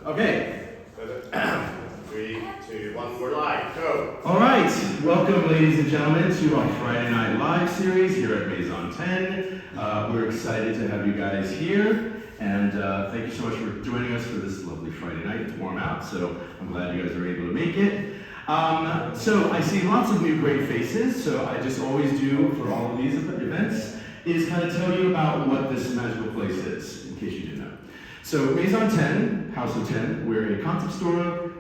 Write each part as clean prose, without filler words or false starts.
Okay. 3, 2, 1, we're live, go! Alright, welcome ladies and gentlemen to our Friday Night Live series here at MAISON 10. We're excited to have you guys here, and thank you so much for joining us for this lovely Friday night. It's warm out, so I'm glad you guys are able to make it. So I see lots of new great faces, so I just always do for all of these events is kind of tell you about what this magical place is, in case you didn't know. So MAISON 10, House of 10, we're a concept store,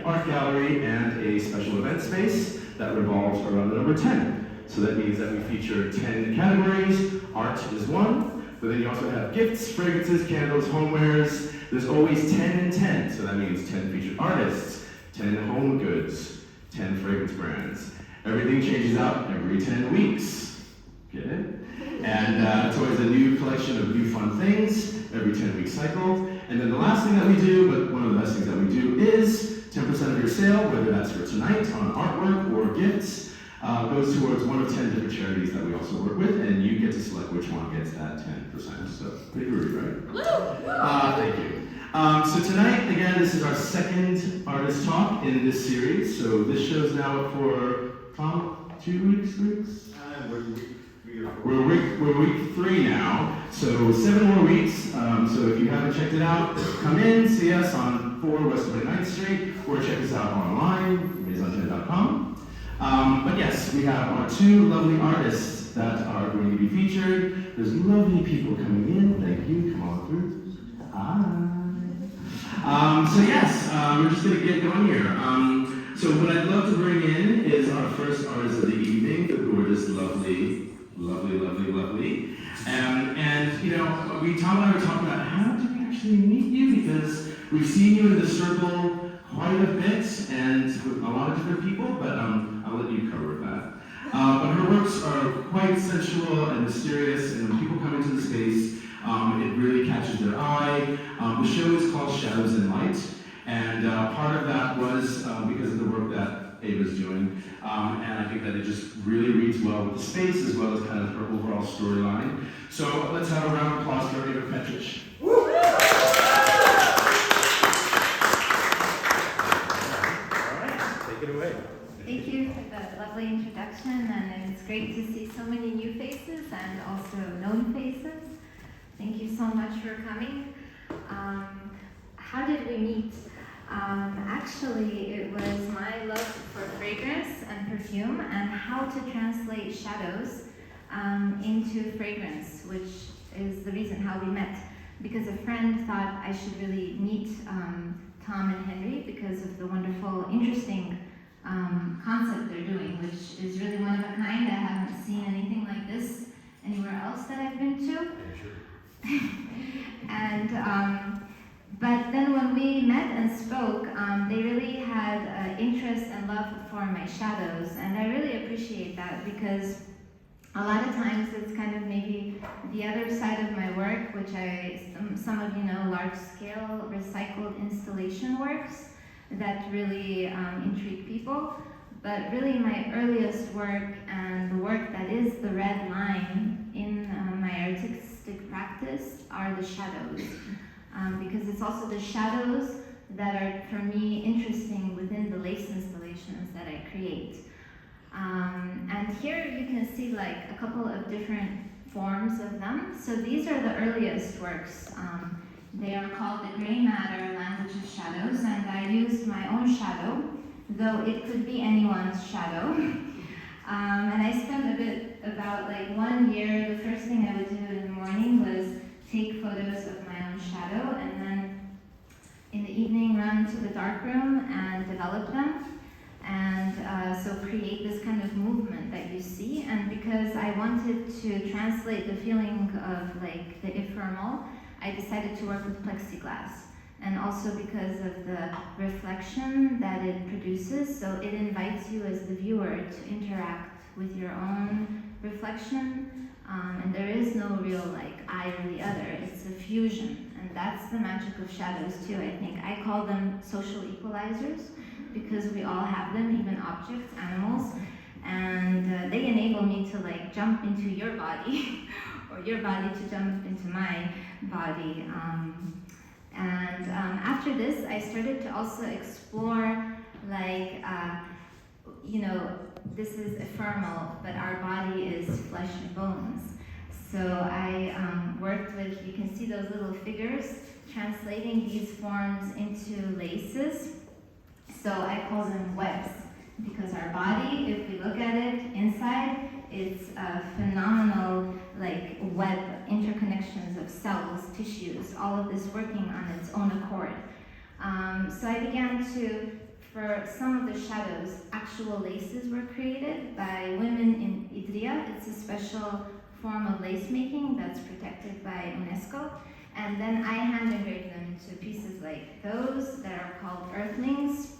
art gallery, and a special event space that revolves around the number 10. So that means that we feature 10 categories. Art is one, but then you also have gifts, fragrances, candles, homewares. There's always 10 and 10, so that means 10 featured artists, 10 home goods, 10 fragrance brands. Everything changes out every 10 weeks. Get it? And it's always a new collection of new fun things, every 10-week cycle. And then the last thing that we do, but one of the best things that we do, is 10% of your sale, whether that's for tonight on artwork or gifts, goes towards one of 10 different charities that we also work with, and you get to select which one gets that 10%. So pretty groovy, right? Thank you. So tonight, again, this is our second artist talk in this series. So this show's now up for, Tom, 2 weeks? We're week 3 now, so 7 more weeks. So if you haven't checked it out, come in, see us on 4 West 29th Street, or check us out online, maison10.com. But yes, we have our 2 lovely artists that are going to be featured. There's lovely people coming in. Thank you. Come on through. Hi. So yes, we're just going to get going here. So what I'd love to bring in is our first artist of the evening, the gorgeous, lovely. And you know, Tom and I were talking about how did we actually meet you, because we've seen you in the circle quite a bit and with a lot of different people, but I'll let you cover that. But her works are quite sensual and mysterious, and when people come into the space, it really catches their eye. The show is called Shadows and Light, and part of that was because of the work that Eva's doing, and I think that it just really reads well with the space as well as kind of her overall storyline. So let's have a round of applause for Eva Petric. All right, take it away. Thank you for the lovely introduction, and it's great to see so many new faces and also known faces. Thank you so much for coming. How did we meet? Actually, it was my love for fragrance and perfume and how to translate shadows into fragrance, which is the reason how we met. Because a friend thought I should really meet Tom and Henry because of the wonderful, interesting concept they're doing, which is really one of a kind. I haven't seen anything like this anywhere else that I've been to. And but then when we met and spoke, they really had interest and love for my shadows, and I really appreciate that, because a lot of times it's kind of maybe the other side of my work, which some of you know, large-scale recycled installation works that really intrigue people. But really my earliest work and the work that is the red line in my artistic practice are the shadows. Because it's also the shadows that are, for me, interesting within the lace installations that I create. And here you can see like a couple of different forms of them. So these are the earliest works. They are called the Gray Matter Language of Shadows, and I used my own shadow, though it could be anyone's shadow. And I spent about like 1 year. The first thing I would do in the morning was take photos of my own shadow, and then in the evening run to the darkroom and develop them, and so create this kind of movement that you see. And because I wanted to translate the feeling of like the ephemeral, I decided to work with plexi-glass, and also because of the reflection that it produces, so it invites you as the viewer to interact with your own reflection. And there is no real like I or the other, it's a fusion, and that's the magic of shadows too, I think. I call them social equalizers because we all have them, even objects, animals, and they enable me to like jump into your body or your body to jump into my body. And after after this, I started to also explore, like, this is ephemeral, but our body is flesh and bones. So I worked with, you can see those little figures, translating these forms into laces. So I call them webs, because our body, if we look at it inside, it's a phenomenal like web, interconnections of cells, tissues, all of this working on its own accord. So I began to, for some of the shadows, actual laces were created by women in Idria. It's a special form of lace making that's protected by UNESCO. And then I hand engraved them to pieces like those that are called earthlings.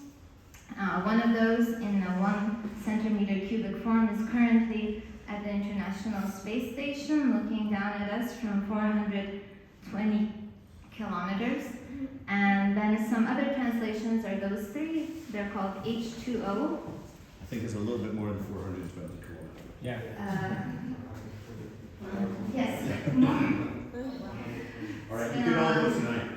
One of those in a 1 centimeter cubic form is currently at the International Space Station, looking down at us from 420 kilometers. And then some other translations are those three. They're called H2O. I think it's a little bit more than 420 kilometers. Yeah. Yes. All right, you did all those tonight.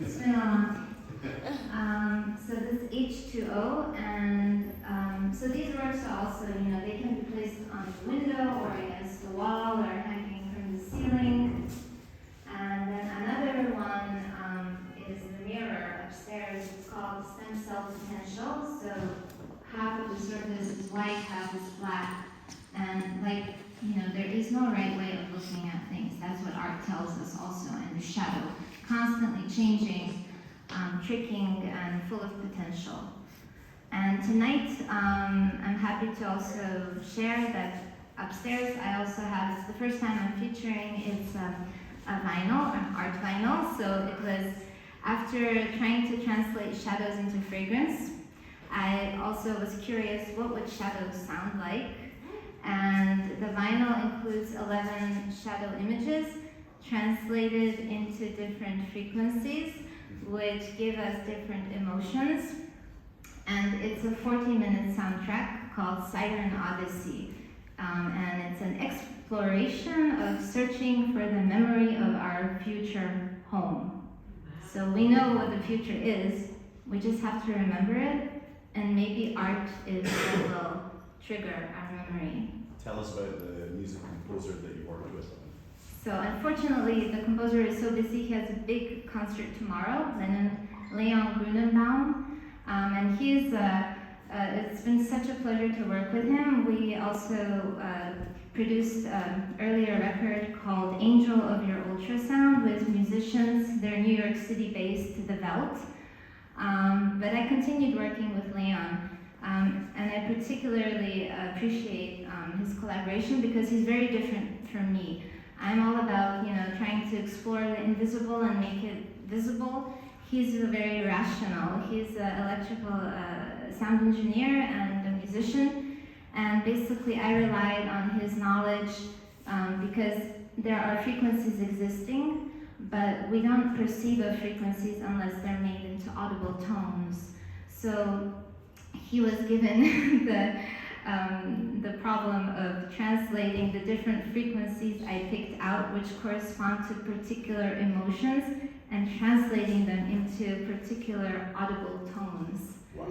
It's been a long time. So this H2O, and so these works are also, they can be placed on the window or against the wall or hanging from the ceiling. And then another one is the mirror upstairs. It's called stem cell potential. So half of the surface is white, half is black. And there is no right way of looking at things. That's what art tells us also, and the shadow, constantly changing, tricking, and full of potential. And tonight, I'm happy to also share that upstairs I also have, it's the first time I'm featuring, it's a vinyl, an art vinyl. So it was after trying to translate shadows into fragrance, I also was curious what would shadows sound like. And the vinyl includes 11 shadow images translated into different frequencies, which give us different emotions. And it's a 40-minute soundtrack called Siren Odyssey. And it's an exploration of searching for the memory of our future home. So we know what the future is, we just have to remember it, and maybe art is what will trigger our memory. Tell us about the music composer that you worked with. So unfortunately, the composer is so busy. He has a big concert tomorrow, Leon Grunenbaum, and he's. It's been such a pleasure to work with him. We also produced an earlier record called Angel of Your Ultrasound with musicians. They're New York City based, the Velt. But I continued working with Leon. And I particularly appreciate his collaboration because he's very different from me. I'm all about, trying to explore the invisible and make it visible. He's very rational. He's an electrical sound engineer and a musician. And basically I relied on his knowledge because there are frequencies existing, but we don't perceive of frequencies unless they're made into audible tones. So he was given the problem of translating the different frequencies I picked out, which correspond to particular emotions, and translating them into particular audible tones. Wow.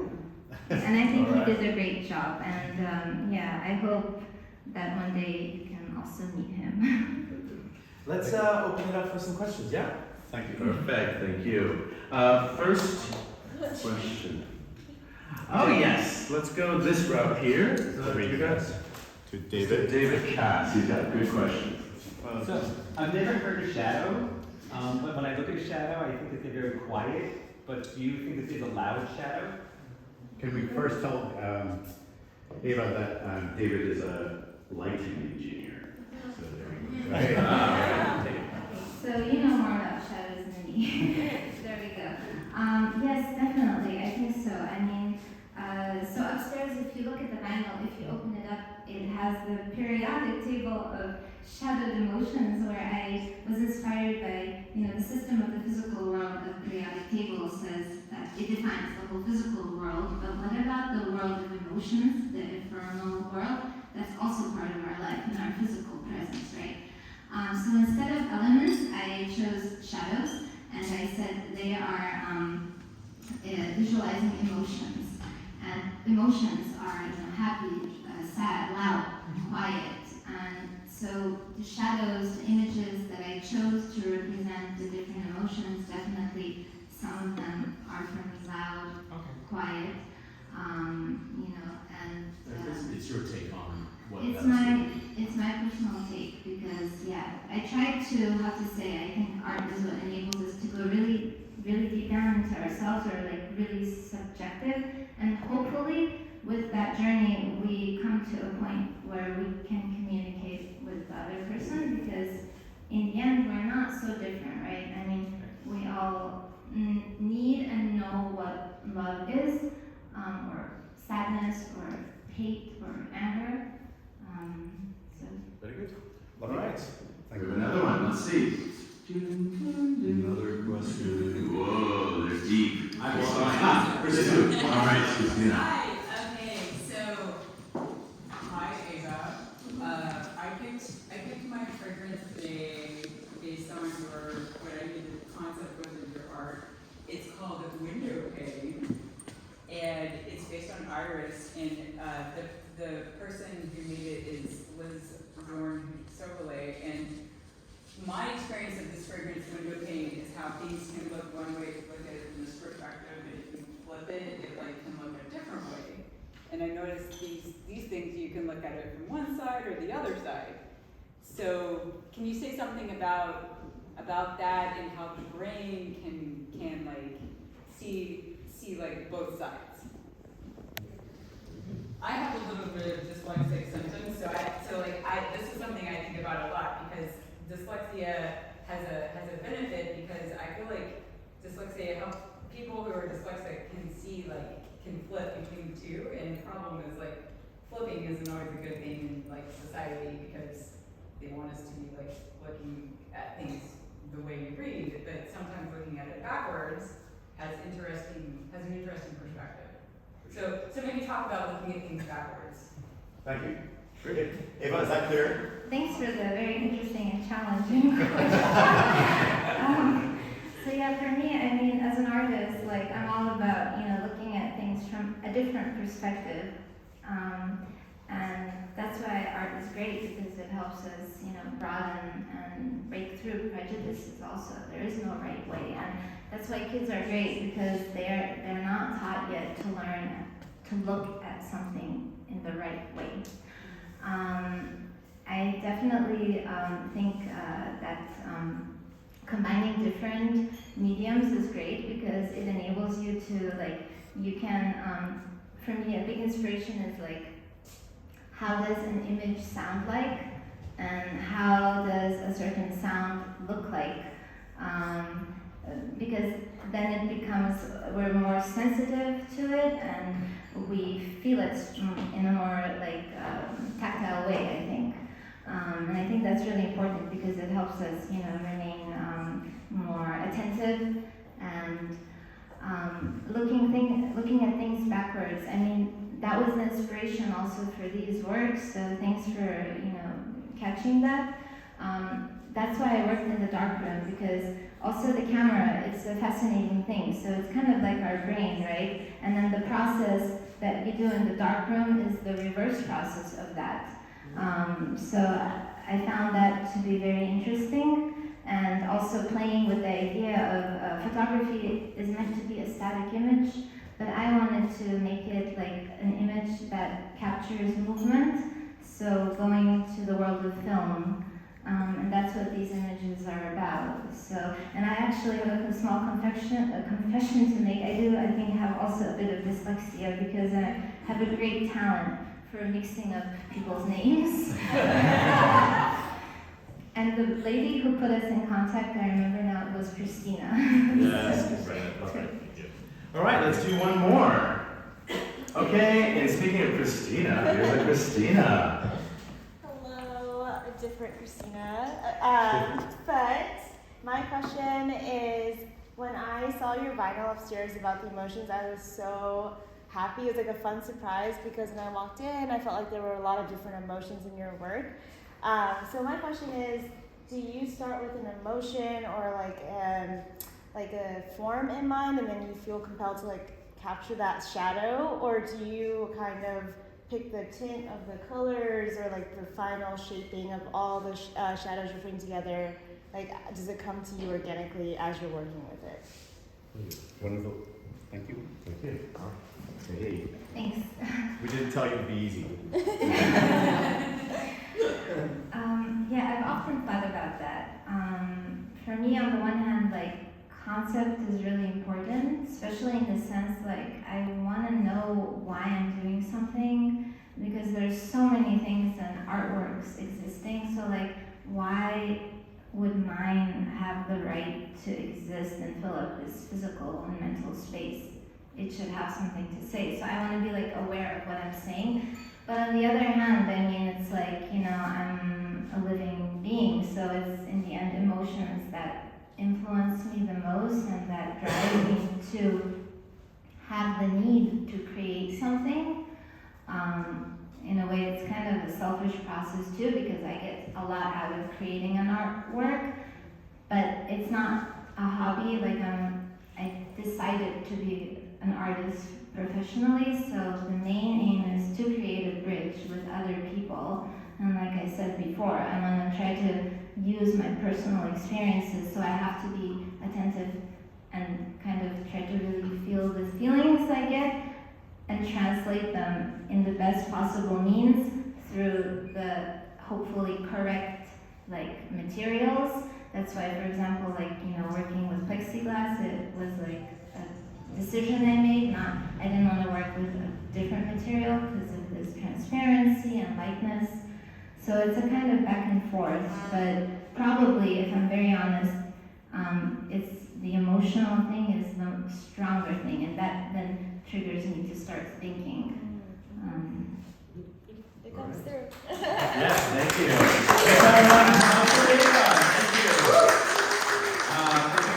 And I think he did a great job, and I hope that one day you can also meet him. Let's open it up for some questions, yeah? Thank you. Perfect, thank you. First question. Oh yes, let's go this route here. Is that you guys? To David. David Cass, he's got a good question. So, I've never heard of shadow, but when I look at a shadow, I think that they're very quiet, but do you think that there's a loud shadow? Can we first tell Eva that David is a lighting engineer? So there we go. So you know more about shadows than me. There we go. Yes, definitely, I think so. I mean, so upstairs, if you look at the vinyl, if you open it up, it has the periodic table of shadowed emotions, where I was inspired by, the system of the physical world. The periodic table says that it defines the whole physical world, but what about the world of emotions, the ephemeral world? That's also part of our life and our physical presence, right? So instead of elements, I chose shadows, and I said they are emotions are, happy, sad, loud, quiet. And so the shadows, the images that I chose to represent the different emotions, definitely some of them are for me loud, quiet, and It's your take on what it's my personal take because I try to I think art is what enables us to go really, really deep down into ourselves or like really subjective, and hopefully with that journey we come to a point where we can communicate with the other person, because in the end we're not so different, right? I mean, we all need and know what love is, or sadness, or hate, or anger. So Very good. All right. We have another one. Let's see. Another question. Whoa, they're deep. I'm Christina. All right, Christina. Hi. Okay. So, hi Eva. I picked my fragrance today based on what I think the concept was in your art. It's called a window pane, and it's based on iris. And the person who made it is Liz Sokolay. And my experience of this fragrance window pane is how things can look one way if you look at it from this perspective, and if you flip it, it like can look a different way. And I noticed these things you can look at it from one side or the other side. So can you say something about that and how the brain can like see like both sides? I have a little bit of dyslexic symptoms, so this is something I think about a lot, because dyslexia has a benefit, because I feel like dyslexia helps people who are dyslexic can flip between the two, and the problem is like flipping isn't always a good thing in like society, because they want us to be like looking at things the way you read, but sometimes looking at it backwards has an interesting perspective. So maybe talk about looking at things backwards. Thank you. Great. Eva, is that clear? thanks for the very interesting and challenging question. For me, I mean, as an artist, like I'm all about looking at things from a different perspective, and that's why art is great, because it helps us broaden and break through prejudices. Also, there is no right way, and that's why kids are great, because they're not taught yet to learn to look at something in the right way. I definitely think that combining different mediums is great, because it enables you to you can, for me, a big inspiration is how does an image sound like, and how does a certain sound look like, because then it becomes, we're more sensitive to it, and we feel it in a more tactile way, I think. And I think that's really important, because it helps us, remain more attentive and looking at things backwards. I mean, that was the inspiration also for these works. So thanks for catching that. That's why I worked in the darkroom, because also the camera, it's a fascinating thing. So it's kind of like our brain, right? And then the process that we do in the darkroom is the reverse process of that. So I found that to be very interesting, and also playing with the idea of photography is meant to be a static image, but I wanted to make it like an image that captures movement, so going to the world of film, and that's what these images are about. So, and I actually have a small confession to make. I think have also a bit of dyslexia, because I have a great talent for mixing up people's names. And the lady who put us in contact, I remember now, it was Christina. Yes, right. All right, let's do one more. Okay, and speaking of Christina, here's a Christina. Hello, a different Christina. But my question is, when I saw your vinyl upstairs about the emotions, I was so happy. It was like a fun surprise, because when I walked in, I felt like there were a lot of different emotions in your work. So my question is, do you start with an emotion or like a form in mind, and then you feel compelled to capture that shadow, or do you kind of pick the tint of the colors or like the final shaping of all the shadows you're putting together? Like, does it come to you organically as you're working with it? Wonderful. Thank you. Okay. Hey, Thanks. we didn't tell you it'd be easy. Yeah, I've often thought about that. For me, on the one hand, like, concept is really important, especially in the sense, like, I want to know why I'm doing something, because there's so many things in artworks existing, so, like, why would mine have the right to exist and fill up this physical and mental space? It should have something to say. So I want to be like aware of what I'm saying. But on the other hand, I mean, it's like, you know, I'm a living being, so it's in the end emotions that influence me the most and that drive me to have the need to create something. In a way, it's kind of a selfish process too, because I get a lot out of creating an artwork, but it's not a hobby. Like, I decided to be an artist professionally, so the main aim is to create a bridge with other people. And like I said before, I want to try to use my personal experiences, so I have to be attentive and kind of try to really feel the feelings I get and translate them in the best possible means through the hopefully correct like materials. That's why, for example, like, you know, working with plexi-glass, it was like a decision I made. I didn't want to work with a different material because of this transparency and lightness. So it's a kind of back and forth, but probably, if I'm very honest, it's the emotional thing is the stronger thing, and that then triggers me to start thinking. It comes through. Yes, thank you. Thanks everyone. Thank you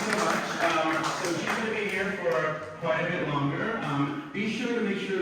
so much. So she's going to be here for quite a bit longer. Be sure to make sure that